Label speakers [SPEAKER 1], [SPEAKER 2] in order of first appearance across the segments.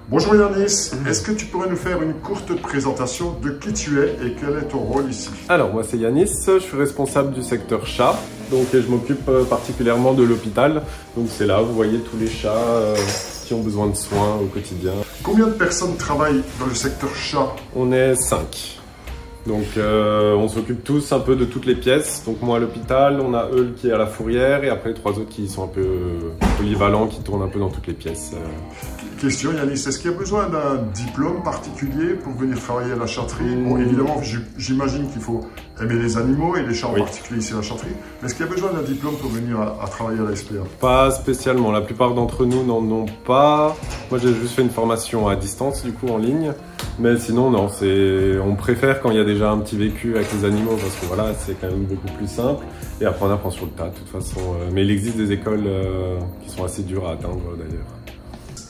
[SPEAKER 1] Bonjour Yanis, est-ce que tu pourrais nous faire une courte présentation de qui tu es et quel est ton rôle ici?
[SPEAKER 2] Alors moi c'est Yanis, je suis responsable du secteur chat, donc je m'occupe particulièrement de l'hôpital. Donc c'est là, vous voyez tous les chats qui ont besoin de soins au quotidien.
[SPEAKER 1] Combien de personnes travaillent dans le secteur chat?
[SPEAKER 2] On est 5. Donc on s'occupe tous un peu de toutes les pièces. Donc moi à l'hôpital, on a Eul qui est à la fourrière et après les 3 autres qui sont un peu polyvalents, qui tournent un peu dans toutes les pièces.
[SPEAKER 1] Question Yanis, est-ce qu'il y a besoin d'un diplôme particulier pour venir travailler à la chatterie? Bon évidemment j'imagine qu'il faut aimer les animaux et les chats en particulier ici à la chatterie. Mais est-ce qu'il y a besoin d'un diplôme pour venir à travailler à la SPA?
[SPEAKER 2] Pas spécialement, la plupart d'entre nous n'en ont pas. Moi j'ai juste fait une formation à distance du coup en ligne. Mais sinon non, on préfère quand il y a déjà un petit vécu avec les animaux parce que voilà, c'est quand même beaucoup plus simple. Et après on apprend sur le tas de toute façon. Mais il existe des écoles qui sont assez dures à atteindre d'ailleurs.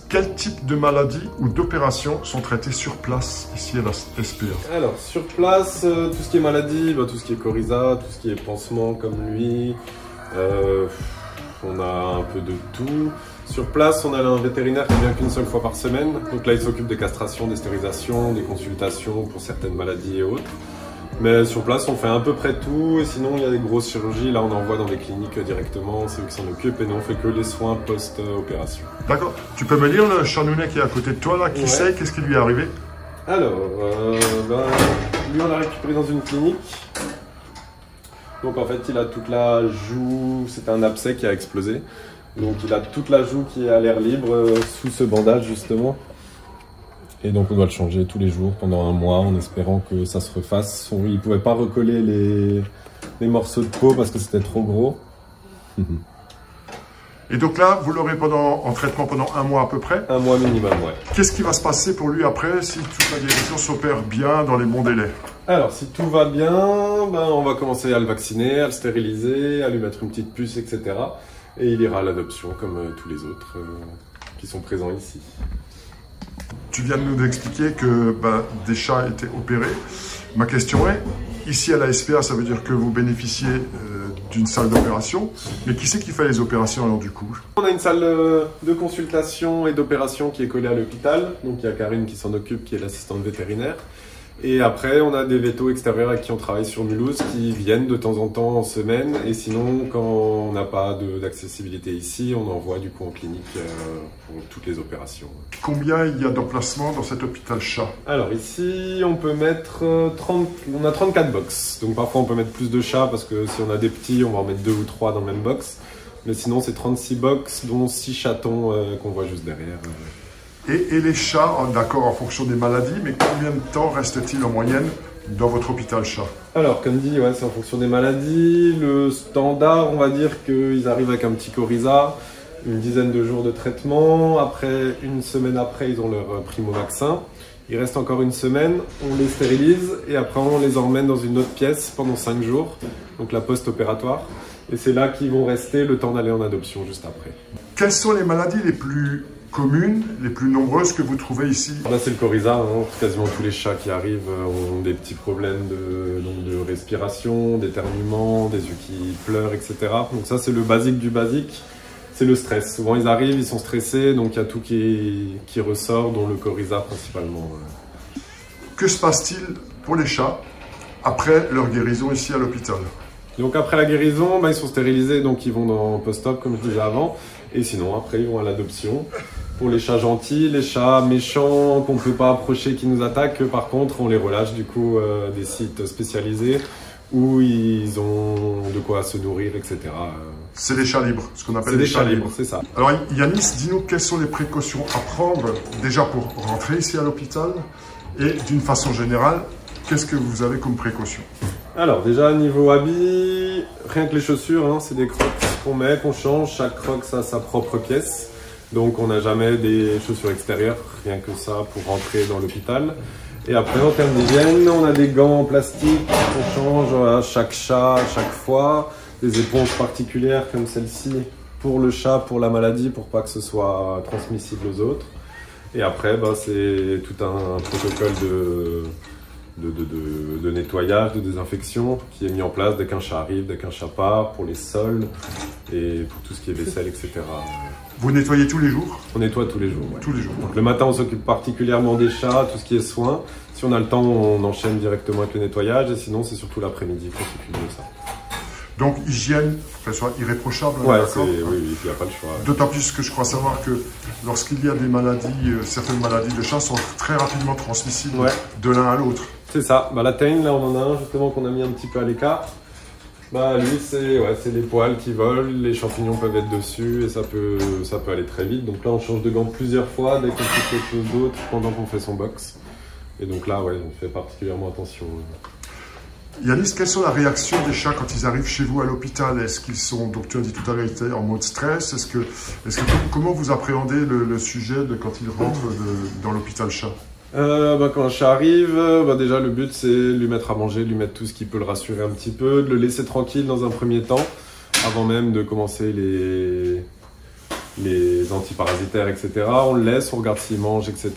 [SPEAKER 1] Quel type de maladies ou d'opérations sont traitées sur place ici à la SPA?
[SPEAKER 2] Alors sur place, tout ce qui est maladie, tout ce qui est coryza, tout ce qui est pansement comme lui, on a un peu de tout. Sur place, on a un vétérinaire qui vient qu'une seule fois par semaine. Donc là, il s'occupe des castrations, des stérilisations, des consultations pour certaines maladies et autres. Mais sur place, on fait à peu près tout. Et sinon, il y a des grosses chirurgies. Là, on envoie dans les cliniques directement. C'est eux qui s'en occupent. Et nous, on fait que les soins post-opération.
[SPEAKER 1] D'accord. Tu peux me dire le chanounet qui est à côté de toi, là, qui sait, qu'est-ce qui lui est arrivé?
[SPEAKER 2] Alors, lui, on l'a récupéré dans une clinique. Donc, en fait, il a toute la joue. C'était un abcès qui a explosé. Donc il a toute la joue qui est à l'air libre sous ce bandage justement. Et donc on doit le changer tous les jours pendant un mois en espérant que ça se refasse. Il ne pouvait pas recoller les morceaux de peau parce que c'était trop gros.
[SPEAKER 1] Et donc là, vous l'aurez en traitement pendant un mois à peu près?
[SPEAKER 2] Un mois minimum, ouais.
[SPEAKER 1] Qu'est-ce qui va se passer pour lui après si toute la guérison s'opère bien dans les bons délais?
[SPEAKER 2] Alors si tout va bien, on va commencer à le vacciner, à le stériliser, à lui mettre une petite puce, etc. Et il ira à l'adoption comme tous les autres qui sont présents ici.
[SPEAKER 1] Tu viens de nous expliquer que des chats étaient opérés. Ma question est, ici à la SPA, ça veut dire que vous bénéficiez d'une salle d'opération. Mais qui c'est qui fait les opérations alors du coup?
[SPEAKER 2] On a une salle de consultation et d'opération qui est collée à l'hôpital. Donc il y a Karine qui s'en occupe, qui est l'assistante vétérinaire. Et après, on a des vétos extérieurs avec qui on travaille sur Mulhouse qui viennent de temps en temps en semaine. Et sinon, quand on n'a pas d'accessibilité ici, on envoie du coup en clinique pour toutes les opérations. Combien il y a d'emplacements dans cet hôpital chat? Alors ici, on peut mettre on a 34 box. Donc parfois, on peut mettre plus de chats parce que si on a des petits, on va en mettre 2 ou 3 dans le même box. Mais sinon, c'est 36 box, dont 6 chatons qu'on voit juste derrière.
[SPEAKER 1] Et les chats, d'accord, en fonction des maladies, mais combien de temps reste-t-il en moyenne dans votre hôpital chat?
[SPEAKER 2] Alors, comme dit, c'est en fonction des maladies. Le standard, on va dire qu'ils arrivent avec un petit coryza, une dizaine de jours de traitement. Après, une semaine après, ils ont leur primo-vaccin. Il reste encore une semaine, on les stérilise et après on les emmène dans une autre pièce pendant 5 jours, donc la post-opératoire. Et c'est là qu'ils vont rester le temps d'aller en adoption juste après.
[SPEAKER 1] Quelles sont les maladies les plus communes, les plus nombreuses que vous trouvez ici?
[SPEAKER 2] Là c'est le coryza, quasiment tous les chats qui arrivent ont des petits problèmes de respiration, d'éternuement, des yeux qui pleurent, etc. Donc ça c'est le basique du basique, c'est le stress. Souvent ils arrivent, ils sont stressés, donc il y a tout qui ressort, dont le coryza principalement.
[SPEAKER 1] Que se passe-t-il pour les chats après leur guérison ici à l'hôpital?
[SPEAKER 2] Donc après la guérison, ils sont stérilisés, donc ils vont dans post-op comme je disais avant. Et sinon, après, ils vont à l'adoption. Pour les chats gentils, les chats méchants qu'on ne peut pas approcher, qui nous attaquent, par contre, on les relâche du coup des sites spécialisés où ils ont de quoi se nourrir, etc.
[SPEAKER 1] C'est des chats libres, ce qu'on appelle des chats libres.
[SPEAKER 2] C'est ça.
[SPEAKER 1] Alors Yanis, dis-nous quelles sont les précautions à prendre déjà pour rentrer ici à l'hôpital et d'une façon générale, qu'est-ce que vous avez comme précaution?
[SPEAKER 2] Alors déjà niveau habits, rien que les chaussures, c'est des crocs qu'on met, qu'on change, chaque croc a sa propre pièce. Donc on n'a jamais des chaussures extérieures, rien que ça pour rentrer dans l'hôpital. Et après en termes d'hygiène, on a des gants en plastique qu'on change à chaque chat, à chaque fois. Des éponges particulières comme celle-ci pour le chat, pour la maladie, pour pas que ce soit transmissible aux autres. Et après c'est tout un protocole de nettoyage, de désinfection qui est mis en place dès qu'un chat arrive, dès qu'un chat part, pour les sols et pour tout ce qui est vaisselle, etc.
[SPEAKER 1] Vous nettoyez tous les jours?
[SPEAKER 2] On nettoie tous les jours. Ouais.
[SPEAKER 1] Tous les jours.
[SPEAKER 2] Donc le matin, on s'occupe particulièrement des chats, tout ce qui est soins. Si on a le temps, on enchaîne directement avec le nettoyage et sinon, c'est surtout l'après-midi qu'on s'occupe de ça.
[SPEAKER 1] Donc, hygiène, qu'elle soit irréprochable.
[SPEAKER 2] Ouais, oui, il n'y a pas le choix.
[SPEAKER 1] D'autant plus que je crois savoir que lorsqu'il y a des maladies, certaines maladies de chats sont très rapidement transmissibles de l'un à l'autre.
[SPEAKER 2] C'est ça. Bah, la teigne, là, on en a un justement qu'on a mis un petit peu à l'écart. Bah, lui, c'est les poils qui volent, les champignons peuvent être dessus et ça peut aller très vite. Donc là, on change de gants plusieurs fois dès qu'on fait quelque chose d'autre pendant qu'on fait son box. Et donc là, on fait particulièrement attention.
[SPEAKER 1] Yanis, quelles sont les réactions des chats quand ils arrivent chez vous à l'hôpital? Est-ce qu'ils sont, donc tu as dit tout à l'heure, ils étaient en mode stress? Comment vous appréhendez le sujet de quand ils rentrent dans l'hôpital chat?
[SPEAKER 2] Quand un chat arrive, déjà le but c'est de lui mettre à manger, de lui mettre tout ce qui peut le rassurer un petit peu, de le laisser tranquille dans un premier temps, avant même de commencer les antiparasitaires, etc. On le laisse, on regarde s'il mange, etc.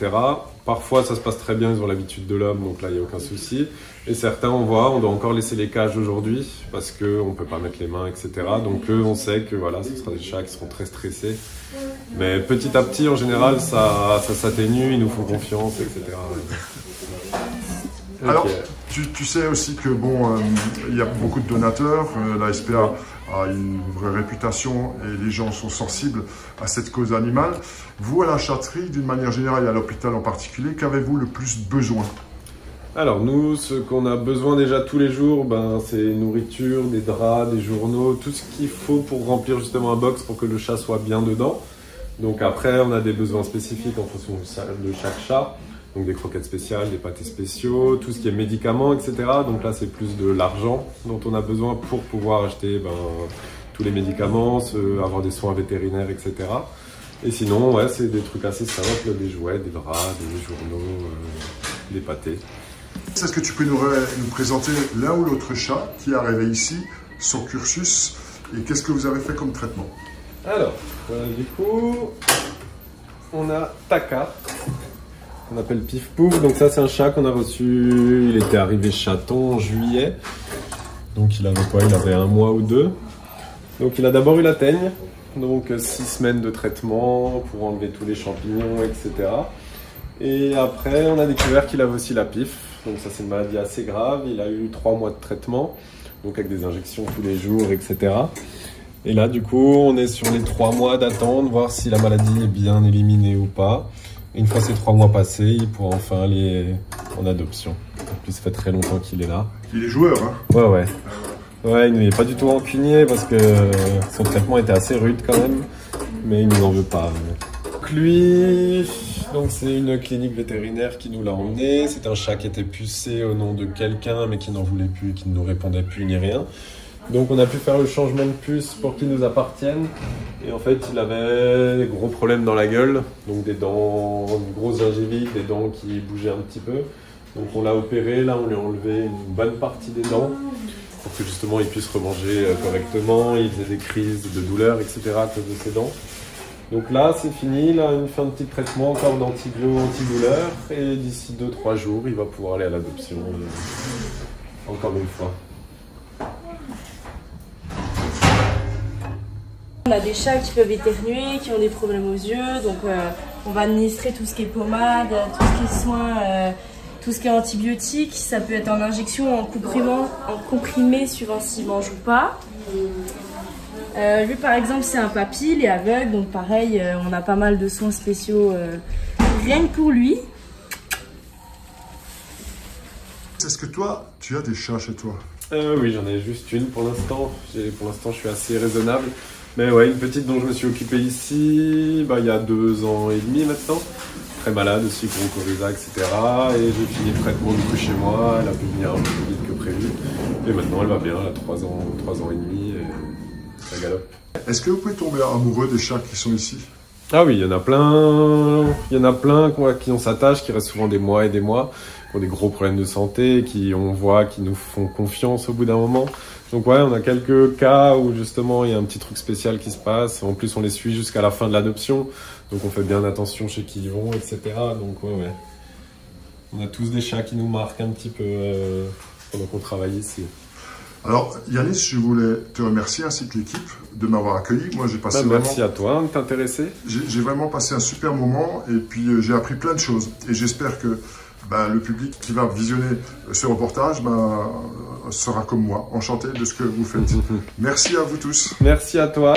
[SPEAKER 2] Parfois ça se passe très bien, ils ont l'habitude de l'homme, donc là il n'y a aucun souci. Et certains, on doit encore laisser les cages aujourd'hui, parce qu'on ne peut pas mettre les mains, etc. Donc eux, on sait que voilà, ce sera des chats qui seront très stressés. Mais petit à petit, en général, ça s'atténue, ils nous font confiance, etc.
[SPEAKER 1] Alors, tu sais aussi que il y a beaucoup de donateurs, la SPA a une vraie réputation et les gens sont sensibles à cette cause animale. Vous, à la chatterie, d'une manière générale et à l'hôpital en particulier, qu'avez-vous le plus besoin?
[SPEAKER 2] Alors nous, ce qu'on a besoin déjà tous les jours, c'est nourriture, des draps, des journaux, tout ce qu'il faut pour remplir justement un box pour que le chat soit bien dedans. Donc après, on a des besoins spécifiques en fonction de chaque chat. Donc des croquettes spéciales, des pâtés spéciaux, tout ce qui est médicaments, etc. Donc là, c'est plus de l'argent dont on a besoin pour pouvoir acheter tous les médicaments, avoir des soins vétérinaires, etc. Et sinon, c'est des trucs assez simples, des jouets, des draps, des journaux, des pâtés.
[SPEAKER 1] Est-ce que tu peux nous présenter l'un ou l'autre chat qui est arrivé ici, son cursus, et qu'est-ce que vous avez fait comme traitement?
[SPEAKER 2] Alors, du coup, on a Taka, qu'on appelle Pif Pouf. Donc ça, c'est un chat qu'on a reçu, il était arrivé chaton en juillet. Donc il avait 1 mois ou 2. Donc il a d'abord eu la teigne, donc 6 semaines de traitement pour enlever tous les champignons, etc. Et après, on a découvert qu'il avait aussi la pif. Donc ça, c'est une maladie assez grave. Il a eu 3 mois de traitement, donc avec des injections tous les jours, etc. Et là, du coup, on est sur les 3 mois d'attente, voir si la maladie est bien éliminée ou pas. Et une fois ces 3 mois passés, il pourra enfin aller en adoption. En plus, ça fait très longtemps qu'il est là.
[SPEAKER 1] Il est joueur, hein?
[SPEAKER 2] Ouais. Ouais, il n'est pas du tout rancunier parce que son traitement était assez rude quand même. Mais il ne nous en veut pas. Donc lui, c'est une clinique vétérinaire qui nous l'a emmené. C'est un chat qui était pucé au nom de quelqu'un, mais qui n'en voulait plus, qui ne nous répondait plus ni rien. Donc on a pu faire le changement de puce pour qu'il nous appartienne. Et en fait, il avait des gros problèmes dans la gueule. Donc des dents, une grosse gingivite, des dents qui bougeaient un petit peu. Donc on l'a opéré, là on lui a enlevé une bonne partie des dents pour que justement il puisse remanger correctement. Il faisait des crises de douleur, etc. à cause de ses dents. Donc là, c'est fini, là, une fin de petit traitement encore d'antibio, antidouleur, et d'ici 2-3 jours, il va pouvoir aller à l'adoption, encore une fois.
[SPEAKER 3] On a des chats qui peuvent éternuer, qui ont des problèmes aux yeux, donc on va administrer tout ce qui est pommade, tout ce qui est soins, tout ce qui est antibiotiques. Ça peut être en injection, en comprimé suivant s'il mange ou pas. Lui par exemple c'est un papy, il est aveugle, donc pareil on a pas mal de soins spéciaux rien que pour lui.
[SPEAKER 1] Est-ce que toi tu as des chats chez toi?
[SPEAKER 2] Oui, j'en ai juste une pour l'instant. Pour l'instant je suis assez raisonnable. Mais ouais, une petite dont je me suis occupé ici il y a 2 ans et demi maintenant. Très malade aussi, gros coryza, etc. Et j'ai fini le traitement du coup chez moi, elle a pu venir un peu plus vite que prévu. Et maintenant elle va bien, elle a 3 ans et demi. Et ça galope.
[SPEAKER 1] Est-ce que vous pouvez tomber amoureux des chats qui sont ici?
[SPEAKER 2] Ah oui, il y en a plein. Il y en a plein qui on s'attache, qui restent souvent des mois et des mois, qui ont des gros problèmes de santé, qui nous font confiance au bout d'un moment. Donc ouais, on a quelques cas où justement il y a un petit truc spécial qui se passe. En plus, on les suit jusqu'à la fin de l'adoption, donc on fait bien attention chez qui ils vont, etc. Donc ouais. On a tous des chats qui nous marquent un petit peu pendant qu'on travaille ici.
[SPEAKER 1] Alors, Yanis, je voulais te remercier ainsi que l'équipe de m'avoir accueilli. Moi, j'ai passé
[SPEAKER 2] merci à toi de t'intéresser.
[SPEAKER 1] J'ai vraiment passé un super moment et puis j'ai appris plein de choses. Et j'espère que le public qui va visionner ce reportage sera comme moi, enchanté de ce que vous faites. Merci à vous tous.
[SPEAKER 2] Merci à toi.